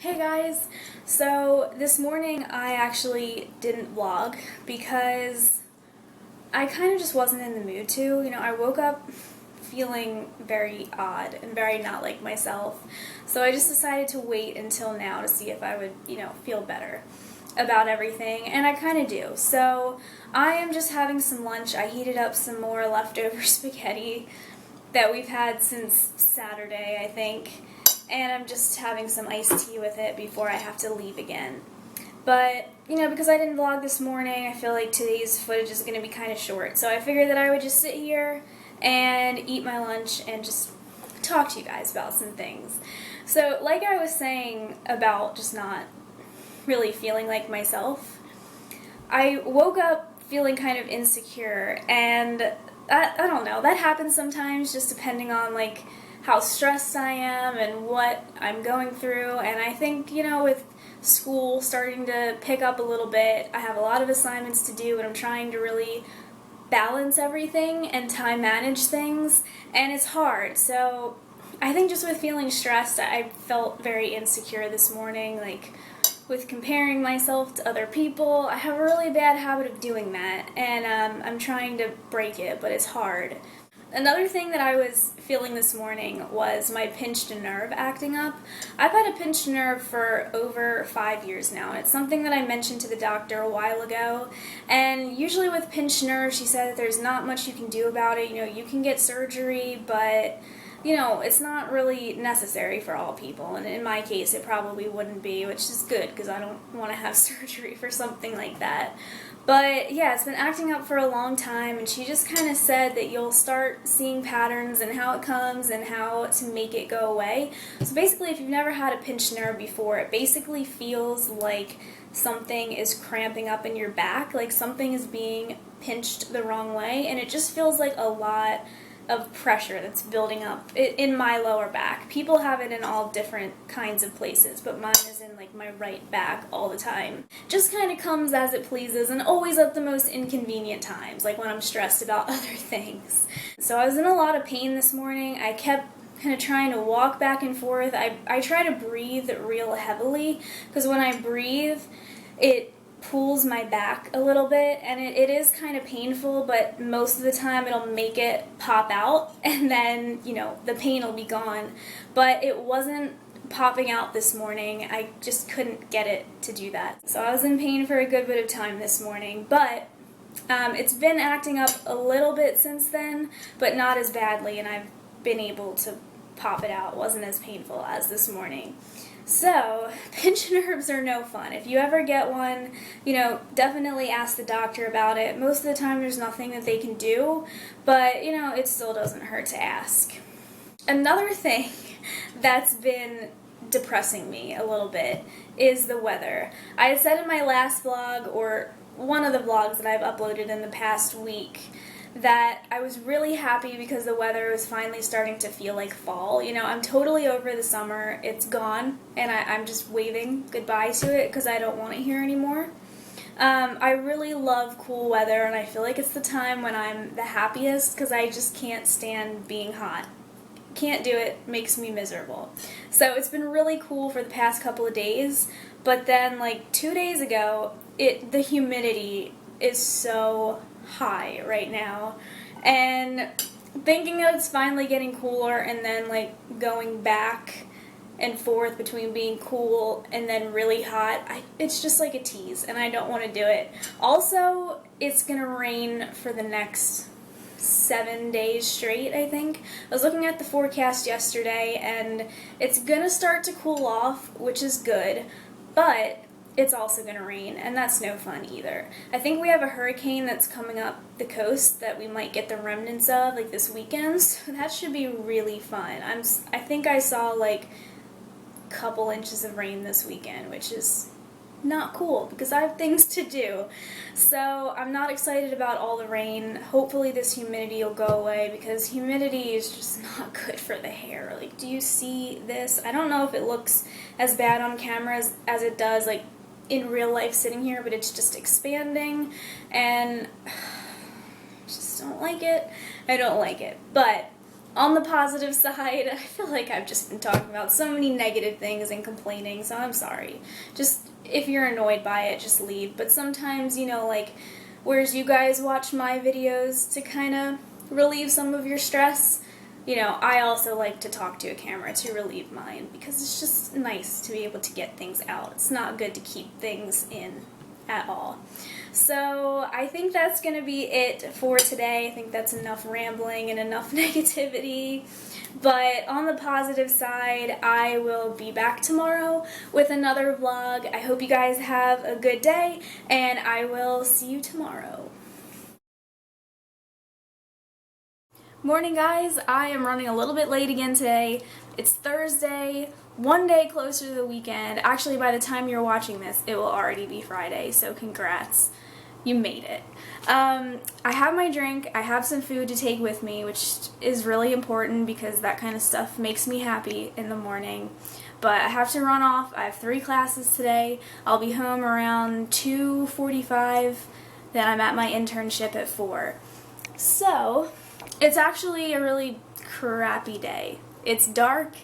Hey guys! So this morning I actually didn't vlog because I kind of just wasn't in the mood to. I woke up feeling very odd and very not like myself. So I just decided to wait until now to see if I would, feel better about everything, and I kind of do. So I am just having some lunch. I heated up some more leftover spaghetti that we've had since Saturday, I think. And I'm just having some iced tea with it before I have to leave again. But, because I didn't vlog this morning, I feel like today's footage is going to be kind of short. So I figured that I would just sit here and eat my lunch and just talk to you guys about some things. So, like I was saying about just not really feeling like myself, I woke up feeling kind of insecure, and I don't know, that happens sometimes just depending on, how stressed I am and what I'm going through. And I think, with school starting to pick up a little bit, I have a lot of assignments to do and I'm trying to really balance everything and time manage things, and it's hard. So I think just with feeling stressed, I felt very insecure this morning, with comparing myself to other people. I have a really bad habit of doing that, and I'm trying to break it, but it's hard. Another thing that I was feeling this morning was my pinched nerve acting up. I've had a pinched nerve for over 5 years now, and it's something that I mentioned to the doctor a while ago. And usually with pinched nerve, she said that there's not much you can do about it. You can get surgery, but it's not really necessary for all people, and in my case it probably wouldn't be, which is good because I don't want to have surgery for something like that. But yeah, it's been acting up for a long time, and she just kind of said that you'll start seeing patterns and how it comes and how to make it go away. So basically, if you've never had a pinched nerve before, it basically feels like something is cramping up in your back, like something is being pinched the wrong way, and it just feels like a lot of pressure that's building up in my lower back. People have it in all different kinds of places, but mine is in my right back all the time. Just kind of comes as it pleases, and always at the most inconvenient times, like when I'm stressed about other things. So I was in a lot of pain this morning. I kept kind of trying to walk back and forth. I try to breathe real heavily, because when I breathe, it pulls my back a little bit, and it is kind of painful, but most of the time it'll make it pop out, and then, the pain will be gone. But it wasn't popping out this morning. I just couldn't get it to do that. So I was in pain for a good bit of time this morning, but it's been acting up a little bit since then, but not as badly, and I've been able to pop it out. It wasn't as painful as this morning. So, pinched nerves are no fun. If you ever get one, definitely ask the doctor about it. Most of the time there's nothing that they can do, but, it still doesn't hurt to ask. Another thing that's been depressing me a little bit is the weather. I had said in my last vlog, or one of the vlogs that I've uploaded in the past week, that I was really happy because the weather was finally starting to feel like fall. I'm totally over the summer. It's gone, and I'm just waving goodbye to it because I don't want it here anymore. I really love cool weather, and I feel like it's the time when I'm the happiest because I just can't stand being hot. Can't do it, makes me miserable. So it's been really cool for the past couple of days, but then 2 days ago, the humidity is so high right now, and thinking that it's finally getting cooler and then going back and forth between being cool and then really hot, it's just like a tease, and I don't want to do it. Also, it's gonna rain for the next 7 days straight, I think. I was looking at the forecast yesterday, and it's gonna start to cool off, which is good, but it's also going to rain, and that's no fun either. I think we have a hurricane that's coming up the coast that we might get the remnants of this weekend, so that should be really fun. I think I saw a couple inches of rain this weekend, which is not cool because I have things to do. So I'm not excited about all the rain. Hopefully this humidity will go away, because humidity is just not good for the hair. Do you see this? I don't know if it looks as bad on camera as it does in real life sitting here, but it's just expanding, and I just don't like it. I don't like it. But on the positive side, I feel like I've just been talking about so many negative things and complaining, so I'm sorry. Just, if you're annoyed by it, just leave. But sometimes, you know, like, whereas you guys watch my videos to kind of relieve some of your stress, you know, I also like to talk to a camera to relieve mine, because it's just nice to be able to get things out. It's not good to keep things in at all. So I think that's going to be it for today. I think that's enough rambling and enough negativity. But on the positive side, I will be back tomorrow with another vlog. I hope you guys have a good day, and I will see you tomorrow. Morning, guys. I am running a little bit late again today. It's Thursday, one day closer to the weekend. Actually, by the time you're watching this, it will already be Friday, so congrats. You made it. I have my drink. I have some food to take with me, which is really important because that kind of stuff makes me happy in the morning. But I have to run off. I have 3 classes today. I'll be home around 2:45. Then I'm at my internship at 4. So it's actually a really crappy day. It's dark.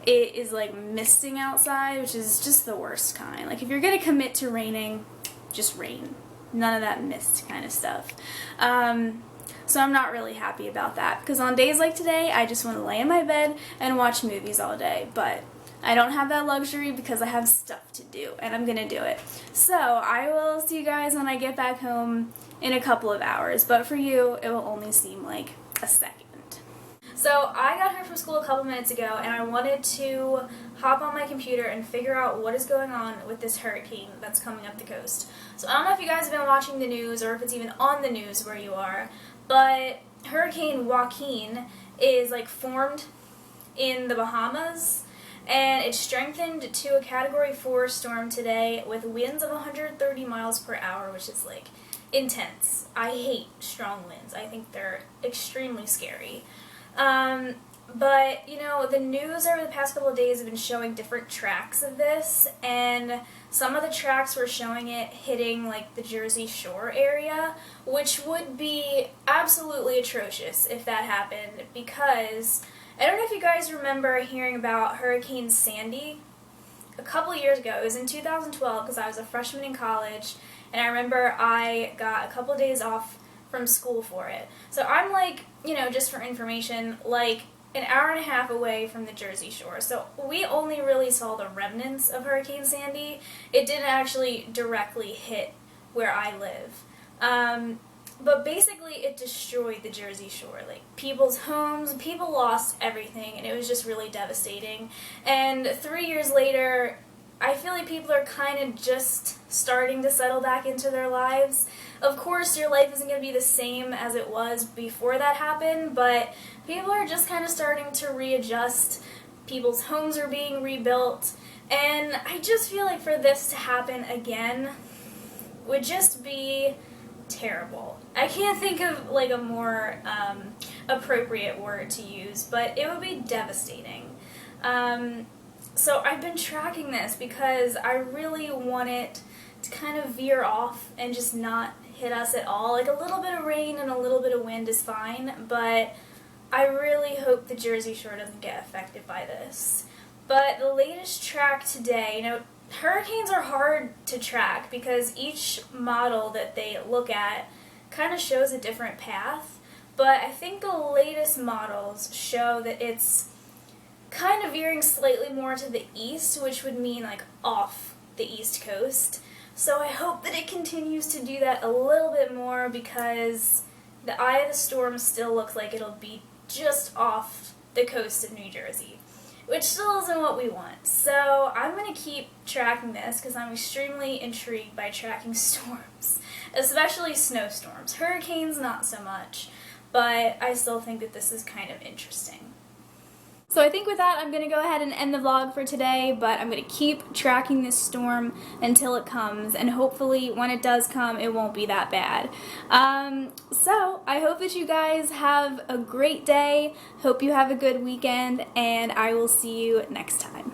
It is like misting outside, which is just the worst kind. Like, if you're gonna commit to raining, just rain. None of that mist kind of stuff. So I'm not really happy about that, because on days like today, I just want to lay in my bed and watch movies all day. But I don't have that luxury because I have stuff to do, and I'm gonna do it. So I will see you guys when I get back home in a couple of hours. But for you, it will only seem like a second. So I got home from school a couple minutes ago, and I wanted to hop on my computer and figure out what is going on with this hurricane that's coming up the coast. So I don't know if you guys have been watching the news or if it's even on the news where you are, but Hurricane Joaquin is like formed in the Bahamas, and it strengthened to a Category 4 storm today with winds of 130 miles per hour, which is like intense. I hate strong winds. I think they're extremely scary. But, you know, the news over the past couple of days have been showing different tracks of this, and some of the tracks were showing it hitting, like, the Jersey Shore area, which would be absolutely atrocious if that happened, because I don't know if you guys remember hearing about Hurricane Sandy a couple of years ago. It was in 2012 because I was a freshman in college, and I remember I got a couple of days off from school for it. So I'm like, you know, just for information, like an hour and a half away from the Jersey Shore. So we only really saw the remnants of Hurricane Sandy. It didn't actually directly hit where I live. But basically it destroyed the Jersey Shore. Like, people's homes, people lost everything, and it was just really devastating. And 3 years later, I feel like people are kind of just starting to settle back into their lives. Of course, your life isn't going to be the same as it was before that happened, but people are just kind of starting to readjust. People's homes are being rebuilt, and I just feel like for this to happen again would just be terrible. I can't think of like a more appropriate word to use, but it would be devastating. So I've been tracking this because I really want it to kind of veer off and just not hit us at all. Like, a little bit of rain and a little bit of wind is fine, but I really hope the Jersey Shore doesn't get affected by this. But the latest track today, you know, hurricanes are hard to track because each model that they look at kind of shows a different path, but I think the latest models show that it's kind of veering slightly more to the east, which would mean like off the east coast. So I hope that it continues to do that a little bit more, because the eye of the storm still looks like it'll be just off the coast of New Jersey, which still isn't what we want. So I'm going to keep tracking this because I'm extremely intrigued by tracking storms, especially snowstorms. Hurricanes, not so much, but I still think that this is kind of interesting. So I think with that, I'm going to go ahead and end the vlog for today, but I'm going to keep tracking this storm until it comes, and hopefully when it does come, it won't be that bad. So I hope that you guys have a great day, hope you have a good weekend, and I will see you next time.